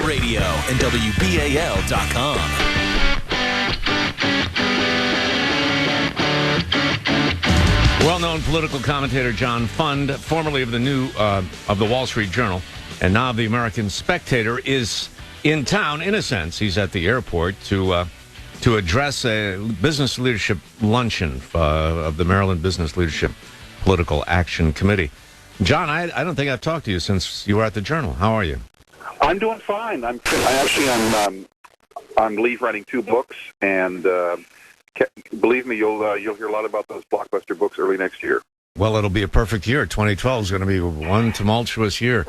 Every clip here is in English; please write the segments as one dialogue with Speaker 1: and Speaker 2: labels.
Speaker 1: WBAL Radio and WBAL.com.
Speaker 2: Well-known political commentator John Fund, formerly of the Wall Street Journal, and now of the American Spectator, is in town. In a sense, he's at the airport to address a business leadership luncheon of the Maryland Business Leadership Political Action Committee. John, I don't think I've talked to you since you were at the Journal. How are you?
Speaker 3: I'm doing fine. I'm on leave writing 2 books, and believe me, you'll hear a lot about those blockbuster books early next year.
Speaker 2: Well, it'll be a perfect year. 2012 is going to be one tumultuous year.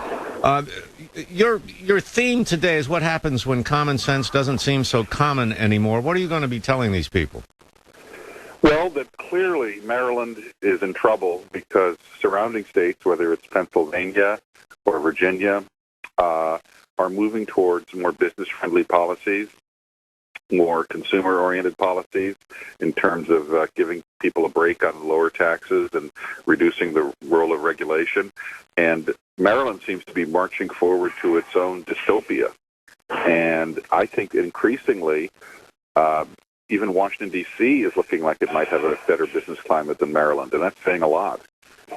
Speaker 2: Your theme today is what happens when common sense doesn't seem so common anymore. What are you going to be telling these people?
Speaker 3: Well, that clearly Maryland is in trouble because surrounding states, whether it's Pennsylvania or Virginia, are moving towards more business-friendly policies, more consumer-oriented policies in terms of giving people a break on lower taxes and reducing the role of regulation. And Maryland seems to be marching forward to its own dystopia. And I think increasingly, even Washington, D.C. is looking like it might have a better business climate than Maryland, and that's saying a lot.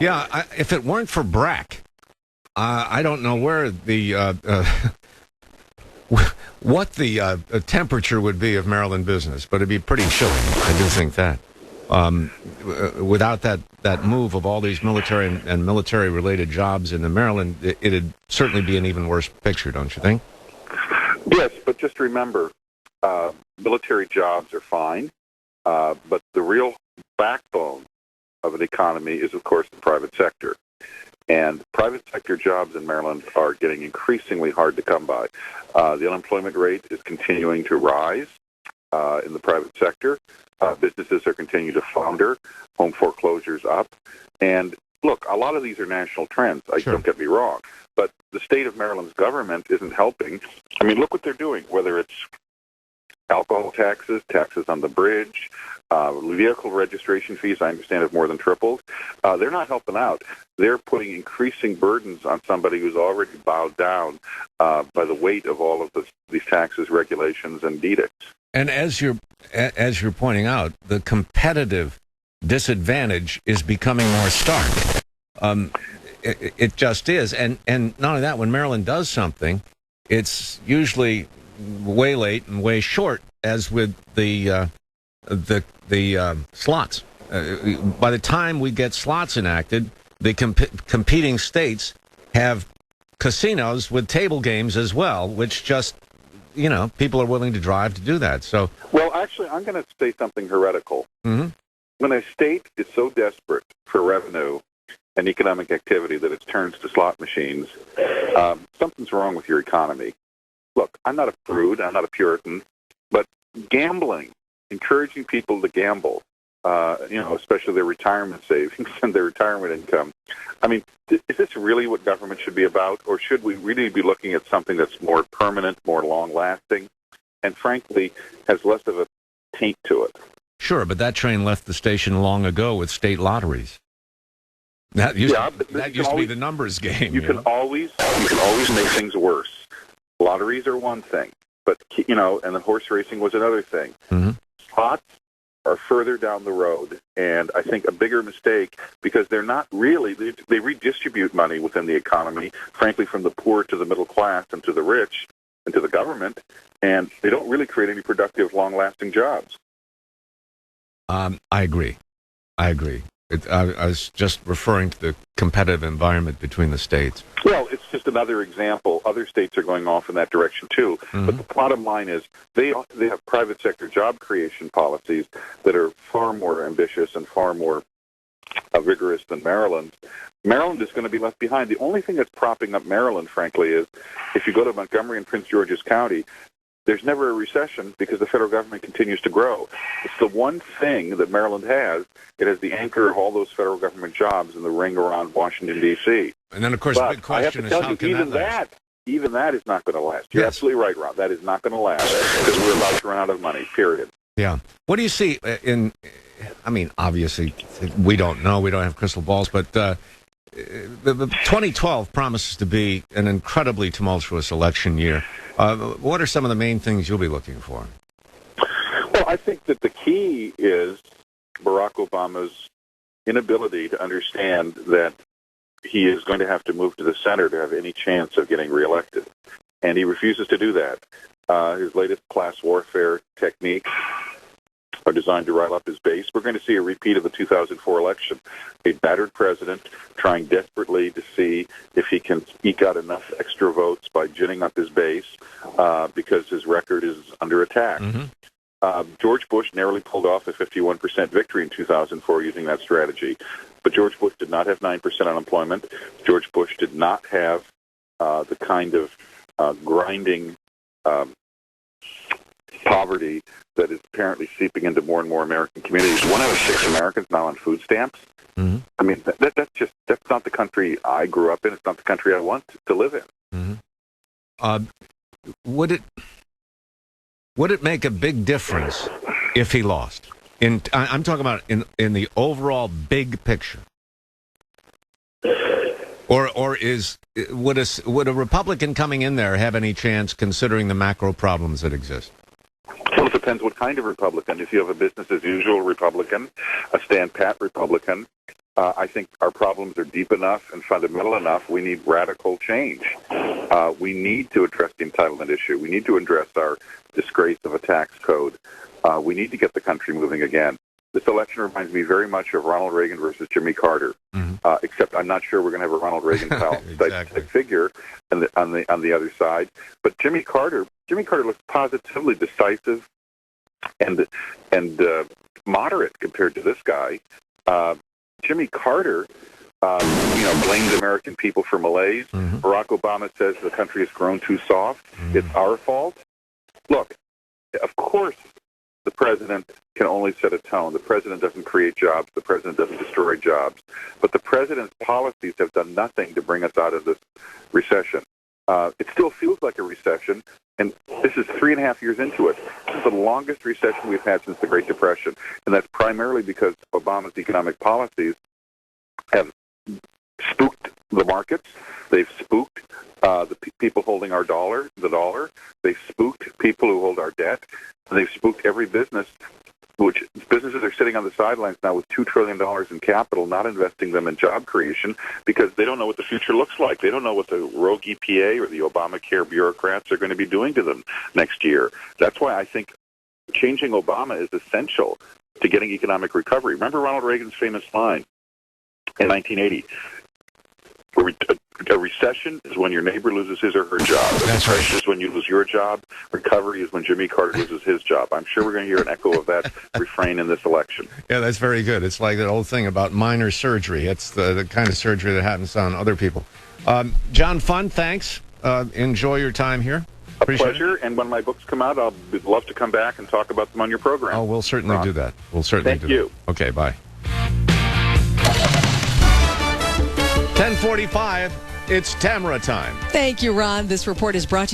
Speaker 2: Yeah, if it weren't for BRAC, I don't know where what the temperature would be of Maryland business, but it'd be pretty chilly. I do think that. Without that move of all these military and military-related jobs into Maryland, it'd certainly be an even worse picture, don't you think?
Speaker 3: Yes, but just remember, military jobs are fine, but the real backbone of an economy is, of course, the private sector. And private sector jobs in Maryland are getting increasingly hard to come by. The unemployment rate is continuing to rise in the private sector. Businesses are continuing to flounder, home foreclosures up. And look, a lot of these are national trends.
Speaker 2: Sure.
Speaker 3: Don't get me wrong. But the state of Maryland's government isn't helping. I mean, look what they're doing, whether it's alcohol taxes, taxes on the bridge, vehicle registration fees, I understand, have more than tripled. They're not helping out. They're putting increasing burdens on somebody who's already bowed down by the weight of all of these taxes, regulations, and edicts.
Speaker 2: And as you're pointing out, the competitive disadvantage is becoming more stark. It just is. And not only that, when Maryland does something, it's usually way late and way short, as with the slots. By the time we get slots enacted, the competing states have casinos with table games as well, which just, people are willing to drive to do that. So,
Speaker 3: well, actually, I'm going to say something heretical.
Speaker 2: Mm-hmm.
Speaker 3: When a state is so desperate for revenue and economic activity that it turns to slot machines, something's wrong with your economy. Look, I'm not a prude, I'm not a Puritan, but gambling, encouraging people to gamble, especially their retirement savings and their retirement income. I mean, is this really what government should be about, or should we really be looking at something that's more permanent, more long-lasting, and frankly, has less of a taint to it?
Speaker 2: Sure, but that train left the station long ago with state lotteries. That used to be the numbers game.
Speaker 3: You can always make things worse. Lotteries are one thing, but, and the horse racing was another thing.
Speaker 2: Mm-hmm.
Speaker 3: Slots are further down the road, and I think a bigger mistake, because they're not really, they redistribute money within the economy, frankly, from the poor to the middle class and to the rich and to the government, and they don't really create any productive, long-lasting jobs.
Speaker 2: I agree. I was just referring to the competitive environment between the states.
Speaker 3: Well, it's just another example. Other states are going off in that direction, too. Mm-hmm. But the bottom line is they have private sector job creation policies that are far more ambitious and far more vigorous than Maryland. Maryland is going to be left behind. The only thing that's propping up Maryland, frankly, is if you go to Montgomery and Prince George's County, there's never a recession because the federal government continues to grow. It's the one thing that Maryland has. It has the anchor of all those federal government jobs in the ring around Washington, D.C.
Speaker 2: And then, of course, the big question is how can that last?
Speaker 3: Even that is not going to last. You're absolutely right, Ron. That is not going to last because we're about to run out of money, period.
Speaker 2: Yeah. What do you see obviously, we don't know. We don't have crystal balls. But the 2012 promises to be an incredibly tumultuous election year. What are some of the main things you'll be looking for?
Speaker 3: Well, I think that the key is Barack Obama's inability to understand that he is going to have to move to the center to have any chance of getting reelected. And he refuses to do that. His latest class warfare techniques are designed to rile up his base. We're going to see a repeat of the 2004 election. A battered president trying desperately to see if he can eke out enough extra votes by ginning up his base because his record is under attack. George Bush narrowly pulled off a 51% victory in 2004 using that strategy. But George Bush did not have 9% unemployment. George Bush did not have the kind of grinding poverty that is apparently seeping into more and more American communities. 1 out of 6 Americans now on food stamps. I mean, that's not the country I grew up in. It's not the country I want to live in.
Speaker 2: Would it make a big difference if he lost? I'm talking about in the overall big picture. Or would a Republican coming in there have any chance, considering the macro problems that exist?
Speaker 3: Well, it depends what kind of Republican. If you have a business-as-usual Republican, a stand-pat Republican, I think our problems are deep enough and fundamental enough. We need radical change. We need to address the entitlement issue. We need to address our disgrace of a tax code. We need to get the country moving again. This election reminds me very much of Ronald Reagan versus Jimmy Carter, except I'm not sure we're going to have a Ronald Reagan-style type figure on the other side. But Jimmy Carter looks positively decisive and moderate compared to this guy. Jimmy Carter, blames American people for malaise. Barack Obama says the country has grown too soft. It's our fault. Look, of course, the president can only set a tone. The president doesn't create jobs. The president doesn't destroy jobs. But the president's policies have done nothing to bring us out of this recession. It still feels like a recession, and this is 3.5 years into it. This is the longest recession we've had since the Great Depression, and that's primarily because Obama's economic policies have spooked the markets. They've spooked the people holding the dollar. They've spooked people who hold our debt. And they've spooked every business, which businesses are sitting on the sidelines now with $2 trillion in capital, not investing them in job creation because they don't know what the future looks like. They don't know what the rogue EPA or the Obamacare bureaucrats are going to be doing to them next year. That's why I think changing Obama is essential to getting economic recovery. Remember Ronald Reagan's famous line in 1980? A recession is when your neighbor loses his or her job. A recession is when you lose your job. Recovery is when Jimmy Carter loses his job. I'm sure we're going to hear an echo of that refrain in this election.
Speaker 2: Yeah, that's very good. It's like that old thing about minor surgery. It's the kind of surgery that happens on other people. John Fund, thanks. Enjoy your time here. Appreciate
Speaker 3: pleasure. And when my books come out, I'll love to come back and talk about them on your program.
Speaker 2: Oh, we'll certainly do that. We'll certainly do that. Thank you. Okay, bye. 10:45, it's Tamara time.
Speaker 4: Thank you, Ron. This report is brought to you